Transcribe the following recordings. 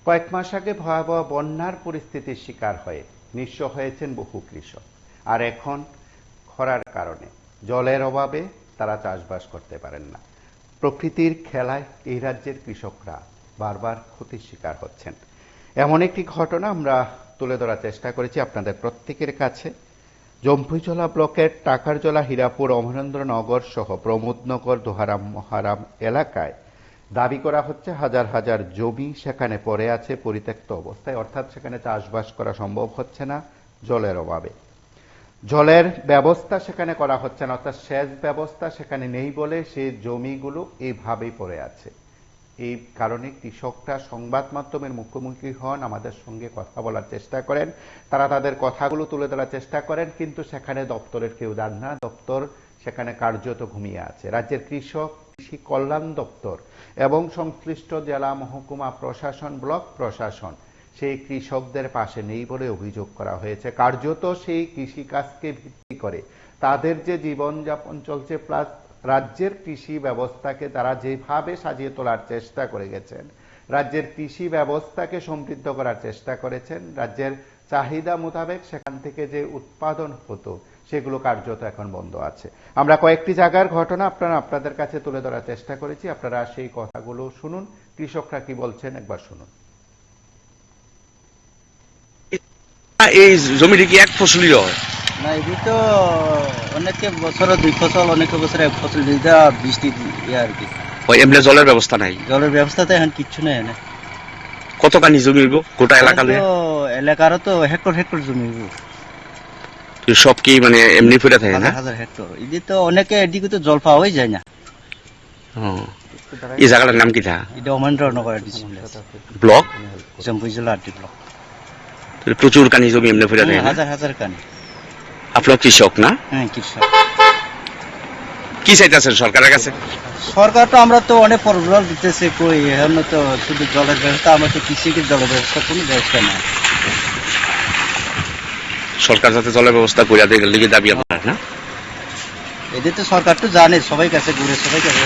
কয়েক মাস আগে ভয়াবহ বন্যার পরিস্থিতির শিকার হয়ে নিঃস্ব হয়েছেন বহু কৃষক। আর এখন খরার কারণে জলের অভাবে তারা চাষবাস করতে পারেন না। প্রকৃতির খেলায় এই রাজ্যের কৃষকরা বারবার ক্ষতির শিকার হচ্ছেন। এমন একটি ঘটনা আমরা তুলে ধরার চেষ্টা করেছি আপনাদের প্রত্যেকের কাছে। জম্পুইজলা ব্লকের টাকারজলা, হীরাপুর, অমরেন্দ্রনগর সহ প্রমোদনগর, দোহারাম, মহারাম এলাকায় দাবি করা হচ্ছে হাজার হাজার জমি সেখানে পড়ে আছে পরিত্যক্ত অবস্থায়, অর্থাৎ সেখানে চাষবাস করা সম্ভব হচ্ছে না জলের অভাবে। জলের ব্যবস্থা সেখানে করা হচ্ছে না, অর্থাৎ সেচ ব্যবস্থা সেখানে নেই বলে সেই জমিগুলো এইভাবেই পড়ে আছে। এই কারণে কৃষকরা সংবাদ মাধ্যমের মুখোমুখি হন, আমাদের সঙ্গে কথা বলার চেষ্টা করেন, তারা তাদের কথাগুলো তুলে ধরার চেষ্টা করেন, কিন্তু সেখানে দপ্তরের কেউ যান না। দপ্তর সেখানে কার্যত ঘুমিয়ে আছে। রাজ্যের কৃষি কল্যাণ দপ্তর এবং সংশ্লিষ্ট জেলা, মহকুমা প্রশাসন, ব্লক প্রশাসন সেই কৃষকদের পাশে নেই বলে অভিযোগ করা হয়েছে। কার্যত সেই কৃষিকাজকে ভিত্তি করে তাদের যে জীবনযাপন চলছে, প্লাস রাজ্যের কৃষি ব্যবস্থাকে তারা যেভাবে সাজিয়ে তোলার চেষ্টা করে গেছেন, রাজ্যের কৃষি ব্যবস্থাকে সমৃদ্ধ করার চেষ্টা করেছেন, রাজ্যের চাহিদা মোতাবেক সেখান থেকে যে উৎপাদন হতো সেগুলো কার্যত এখন বন্ধ আছে। আমরা কয়েকটি জায়গার ঘটনা আপনাদের কাছে তুলে ধরার চেষ্টা করেছি। আপনারা সেই কথাগুলো শুনুন, কৃষকরা কি বলছেন একবার শুনুন। এই জমিটি কি এক ফসলি হয় না? এটি তো অনেকে বছরে 2 ফসল, অনেকে বছরে 1 ফসল, যেটা বৃষ্টি আর কি। এমনি জলের ব্যবস্থা নাই? জলের ব্যবস্থা তো এখন কিচ্ছু নেই। এনে কতখানি জমি হইব গোটা এলাকাতে? এলাকারও তো হেক্টর হেক্টর জমি হইব। সব কি মানে এমনি পড়ে থাকে না? হাজার হেক্টর। এদিকে তো অনেকে এদিকে তো জল পাওয়াই যায় না। এই জায়গাটার নাম কি? এটা অমরেন্দ্রনগর ব্লক, জম্পুইজলা ব্লক। প্রচুর কানি জমি এমনি পড়ে থাকে, হাজার হাজার কানি। আপনার কৃষক না? হ্যাঁ, কৃষক। কি চাইতেছেন সরকারের কাছে? সরকার তো আমরা তো অনেক প্রবলেম দিতেছে, কই এখন তো শুধু জলের ব্যবস্থা, আমরা তো কৃষিকে জলের ব্যবস্থা কোনো ব্যবস্থা নাই। সরকার যাতে জলের ব্যবস্থা করে দেয় লিগে দাবি আপনার না? এদের তো সরকার তো জানে, সবাই কাছে ঘুরে, সবাই কাছে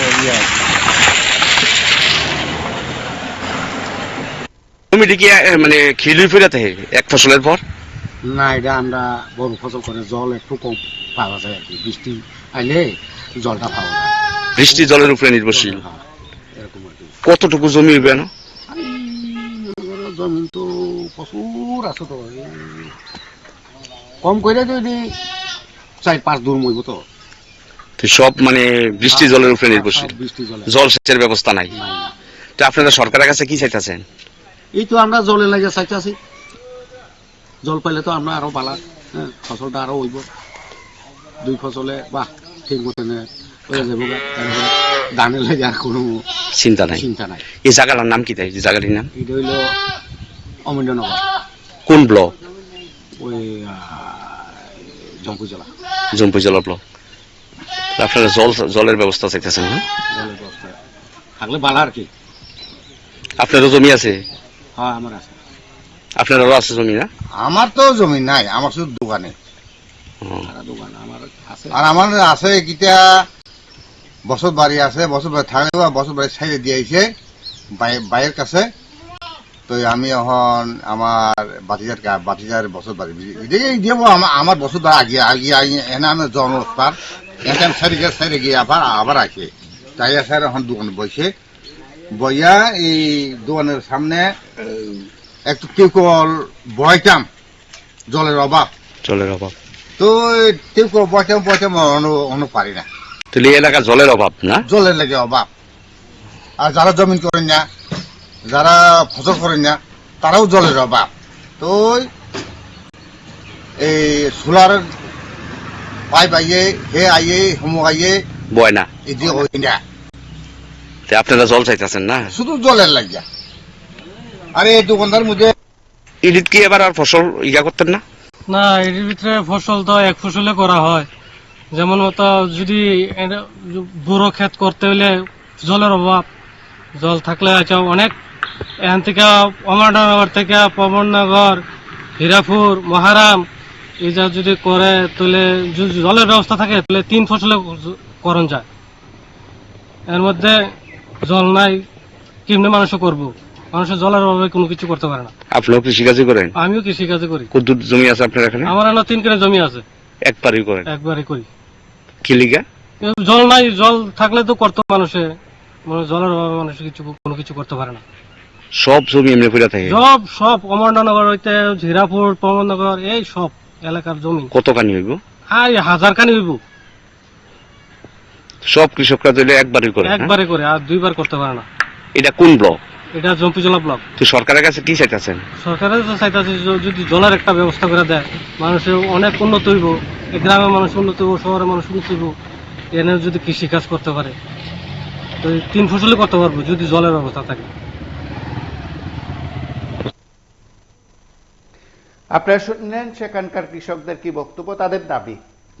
জমিটি কি মানে খিলুই ফিরে থাকে এক ফসলের পর? না, এটা আমরা বড় ফসল করে জল একটু কম পাওয়া যায় আর কি। বৃষ্টি আইলে জলটা পাওয়া যায়। বৃষ্টি জলের উপরে নির্ভরশীল। এরকম আর কি। কতটুকু জমি হইবে না? জমি তো প্রচুর আছে তো, কম করে যদি 4-5 দূর মইব তো। সব মানে বৃষ্টি জলের উপরে নির্ভরশীল, জল সেচের ব্যবস্থা নাই। তো আপনারা সরকারের কাছে কি চাইতেছেন? এই তো আমরা জলের লাগে চাইতেছি, জল পাইলে তো আমরা আরো ভালো, হ্যাঁ, ফসলটা আরো হইব। 2 ফসলে বাহ ঠিক মতন হয়ে যাবো। ধানের লাগে আর কোনো চিন্তা নাই। এই জায়গাটার নাম কি? জায়গাটির নাম এটা হইল অমরেন্দ্রনগর। কোন ব্লক? ওই জম্পুইজলা। জম্পুইজলা ব্লক। আপনারা জলের ব্যবস্থা চাইতেছেন না? জলের ব্যবস্থা থাকলে ভালো আর কি। আপনারও জমি আছে? হ্যাঁ, আমার আছে। আপনারও আছে জমি না? আমার তো জমি নাই, আমার শুধু দোকানে। আর আমার আছে কিটা বছর বাড়ি আছে, বছর বাড়ি থাকে, বছর বাড়ি সাইডে দিয়েছে বাইয়ের কাছে। তো আমি এখন আমার বাতিজার বছর বাড়ি দিব, আমার বছর বাড়ি আগে এনে আমি জন্মস্থান এখানে সাইডে গিয়ে আবার আসে তাই আছে। এখন দোকানে বসে বইয়া এই দোকানের সামনে একটু টিউকল বয়টাম, জলের অভাব তো টিউকল বয়টাম অন্য পারি না। তাহলে এলাকা জলের অভাব না? জলের লেগে অভাব। আর যারা জমিন করেন না, যারা ফসল করেন না, তারাও জলের অভাব। তো এই সোলার পাইপ আইয়ে, হে আইয়ে, হোমো আইয়ে বয় না, এদিকে হই না। আপনারা জল চাইতেছেন না? শুধু জলের লাগিয়া। আরে এই দোকানদার মধ্যে ইডিট কি এবার আর ফসল করতেন না? না, এর ভিতরে ফসল তো এক ফসলে করা হয়। যেমন মতো যদি বুড়ো ক্ষেত করতে হলে জলের অভাব, জল থাকলে আছে অনেক। এখান থেকে অমরনগর থেকে পবননগর, হীরাপুর, মহারাম এই যা যদি করে তাহলে জলের ব্যবস্থা থাকে তাহলে 3 ফসলে করণ যায়। এর মধ্যে জল নাই, কেমনে মানুষ করবো? মানুষের জলের অভাবে কোনো কিছু করতে পারে না। আপনিও কৃষিকাজই করেন? আমিও কৃষিকাজে করি। কত জমি আছে আপনার এখানে? আমার এখানে 3 কেজি জমি আছে। একবারই করেন? একবারই করি। কি লিগা? জল নাই, জল থাকলে তো করতো মানুষে, জলের অভাবে মানুষ কোনো কিছু করতে পারে না। সব জমি এমনি পড়ে থাকে? সব অমরনগর হইতে হিরাপুর, প্রমোদনগর, এই সব এলাকার জমি। কতখানি হইব? আর 1000 খানি হইব। সব কৃষকরা দিলে একবারই করে? একবারে করে, আর 2 বার করতে পারে না। এটা কোন ব্লক? এটা জম্পিজলা ব্লক। তো সরকারের কাছে কি চাইতেছেন? সরকারের তো চাইতেছে যদি জলের একটা ব্যবস্থা করে দেয়, মানুষের অনেক উন্নত হইব, গ্রামের মানুষ উন্নত হইব, শহরের মানুষ উন্নত হইব। এনে যদি কৃষি কাজ করতে পারে তো 3 ফসলই করতে পারবো যদি জলের ব্যবস্থা থাকে। আপনারা শুনলেন সেখানকার কৃষকদের কি বক্তব্য। তাদের দাবি,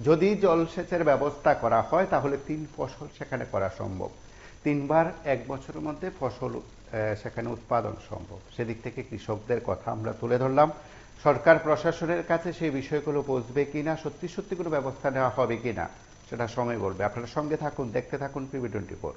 যদি জলসেচের ব্যবস্থা করা হয় তাহলে 3 ফসল সেখানে করা সম্ভব, 3 বার 1 বছরের মধ্যে ফসল সেখানে উৎপাদন সম্ভব। সেদিক থেকে কৃষকদের কথা আমরা তুলে ধরলাম। সরকার প্রশাসনের কাছে সেই বিষয়গুলো পৌঁছবে কিনা, সত্যি কোনো ব্যবস্থা নেওয়া হবে কিনা, সেটা সময় বলবে। আপনারা সঙ্গে থাকুন, দেখতে থাকুন PB24।